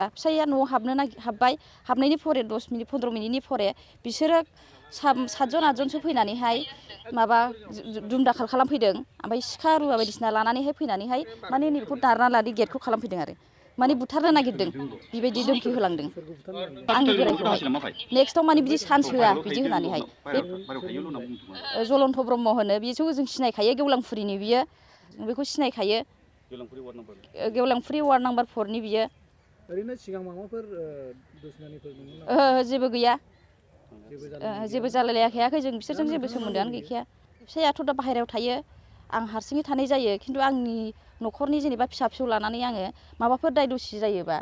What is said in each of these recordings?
फिसाया न'आव हाबबाय हाबनायनि परे 10 मिनिट 15 मिनिटनि परे बिसोरो 7जन 8जनसो फैनानैहाय माबा दुम दाखाल खालामफैदों ओमफ्राय सिखा रुवा बायदिसिना लानानैहाय फैनानैहाय माने नैबेखौ दारना लादि गेटखौ खालामफैदों आरो माने बुथारनो नागिरदों बेबायदि धमखि होलांदों आंनि बोरायखौहाय नेक्स्टआव माने बिदि चान्स होआ बिदि होनानैहाय जलन्त ब्रह्म होनो बेखौ जों सिनायखायो गेवलांफुरिनि बियो बेखौ सिनायखायो गेवलांफुरि वार्ड नाम्बार 4 नि बियो ओरैनो सिगां माबाफोर दुश्मनिफोर दंमोन नामा? जेबो गैया जेबो जालायलायाखै जों बिसोरजों जेबो सोमोन्दोआनो गैखाया फिसायाथ' दा बाहेरायाव थायो आं हारसिङै थानाय जायो खिन्थु आंनि न'खरनि जेनेबा फिसा फिसौ लानानै आङो माबाफोर दाय दसि जायोबा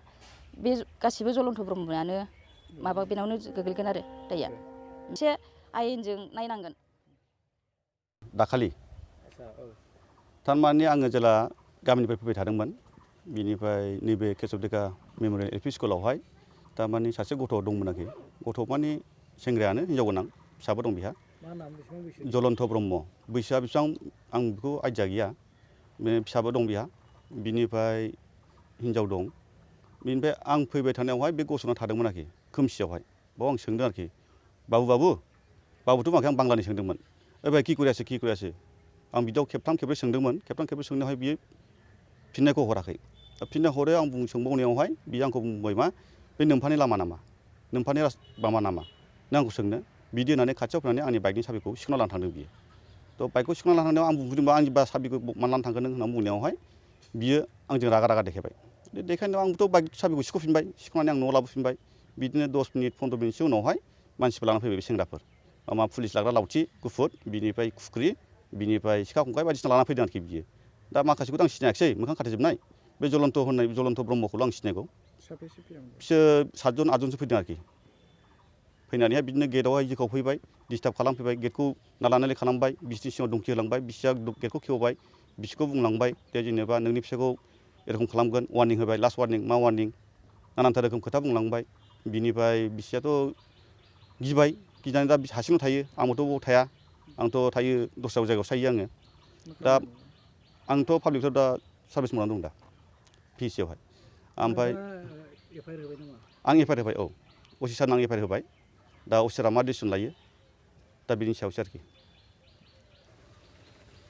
बे गासिबो जलन्त ब्रह्मयानो माबा बेनावनो गोग्लैगोन आरो दाया मोनसे आयेनजों नायनांगोन दाखालि थारमाने आङो जेला गामिनिफ्राय फैबाय थादोंमोन बिनिफ्राय नैबे केशबदेखा मेम'रियेल एल पि स्कुलावहाय थारमाने सासे गथ' दंमोन आरोखि गथ' माने सेंग्रायानो हिनजाव गोनां फिसाबो दं बिहा जलन्त ब्रह्म बैसोआ बेसेबां आं बेखौ आइडिया गैया बे फिसाबो दं बिहा बिनिफ्राय हिनजाव दं बिनिफ्राय आं फैबाय थानायावहाय बे गसंना थादोंमोन आरोखि खोमसियावहाय बाव आं सोंदों आरोखि बाबुथ' माखै आं बांलानि सोंदोंमोन ओइ भाई कि करियासो आं बिदियाव खेबथाम खेबब्रै सोंदोंमोन खेबथाम खेबब्रै सोंनायावहाय बियो फिननायखौ हराखै फिननाय हरो आं सोंबावनायावहाय बियो आंखौ बुंबाय मा बे नोम्फानि लामा नामा नोम्फानि माबा नामा नों आंखौ सोंनो बिदि होननानै खाथियाव फैनानै आंनि बाइकनि साबिखौ सिखना लानानै थांदों बियो थ' बाइकखौ सिखना लानानै थांनायाव आं बुंदोंबा आंनि साबिखौ मानो लानानै थांगोन नों होननानै बुंनायावहाय बियो आंजों रागा देखायबाय देखायनायाव आंबोथ' बाइक साबिखौ सिख'फिनबाय सिख'नानै आं न'आव लाबोफिनबाय बिदिनो 10 मिनिट 15 मिनिटसो उनावहाय मानसिफोर लानानै फैबाय बे सेंग्राफोर मा पुलिस लाग्रा लावथि गुफुर बिनिफ्राय खुख्रि बिनिफ्राय सिखा खंखाइ बायदिसिना लाना फैदों आरोखि बियो दा माखासेखौथ' आं सिनायाखिसै मोखां खाथेजोबनाय बे जलन्त ब्रह्मखौल' आं सिनायगौ बिसोर 7जन 8जनसो फैदों आरोखि फैनानैहाय बिदिनो गेटआवहाय जोंखौ फैबाय डिस्टार्ब खालामफैबाय गेटखौ नाला नालि खालामबाय बिसिनि सिगाङाव धमखि होलांबाय बिसिया गेटखौ खेवबाय बिसिखौ बुंलांबाय दे जेनेबा नोंनि फिसाखौ एरखम खालामगोन वार्निं होबाय लास्ट वार्निं मा वार्निं नानानथा रोखोम खोथा बुंलांबाय बिनिफ्राय बिसियाथ' गिबाय गिनानै दा हारसिंल' थायो आंबोथ' बाव थाया आंथ' थायो दस्रा जायगायावसो थायो आङो दा आंथ' पाब्लिकआव दा सार्भिस मावनानै दं दा PHC-आवहाय ओमफ्राय आं एफआइआर होबाय औ असि सारनो आं एफआइआर होबाय दा असि सारा मा डिसिसन लायो दा बिनि सायावसो आरोखि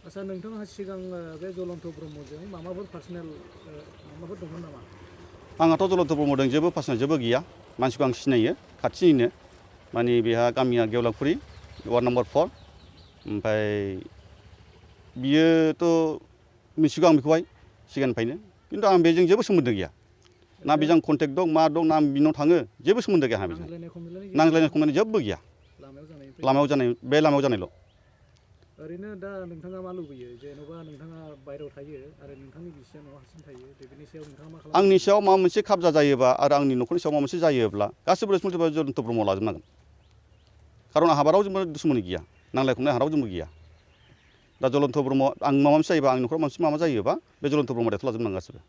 आच्चा नोंथाङा सिगां बे जलन्त ब्रह्मजों माबाफोर पार्सनेल माबाफोर दंमोन नामा? आंहाथ' जलन्त ब्रह्मजों जेबो पार्सनेल जेबो गैया मानसिखौ आं सिनायो खाथिनिनो माने बेहा गामिया गेवलांफुरि वार्ड नाम्बार 4 ओमफ्राय बियोथ' मिथिगौ आं बेखौहाय सिगांनिफ्रायनो खिन्थु आं बेजों जेबो सोमोन्दो गैया ना बेजों कन्टेक्ट दं मा दं ना बिनाव थाङो जेबो सोमोन्दो गैया आंहा बेजों नांज्लायनाय खमलायनाय जेबो गैया लामायाव जानायल' ओरैनो दा नोंथाङा मा लुबैयो जेन'बा नोंथाङा बायहेरायाव थायो आरो नोंथांनि बिसिया न'आव हारसिं थायो बेनि सायाव नोंथाङा मा खालामो? आंनि सायाव माबा मोनसे खाबजा जायोबा आरो आंनि न'खरनि सायाव माबा मोनसे जायोब्ला गासिबो रेसपन्सिबिलिटिखौ जलन्त ब्रह्मआव लाजोबनांगोन खारन आंहा रावजोंबो दुश्मनि गैया नांलाय खमलाय आंहा रावजोंबो गैया दा जलन्त ब्रह्म आं माबा मोनसे जायोबा आंनि न'खराव माबा जायोबा बे जलन्त ब्रह्म दायथ' लाजोबनांगोन गासिबो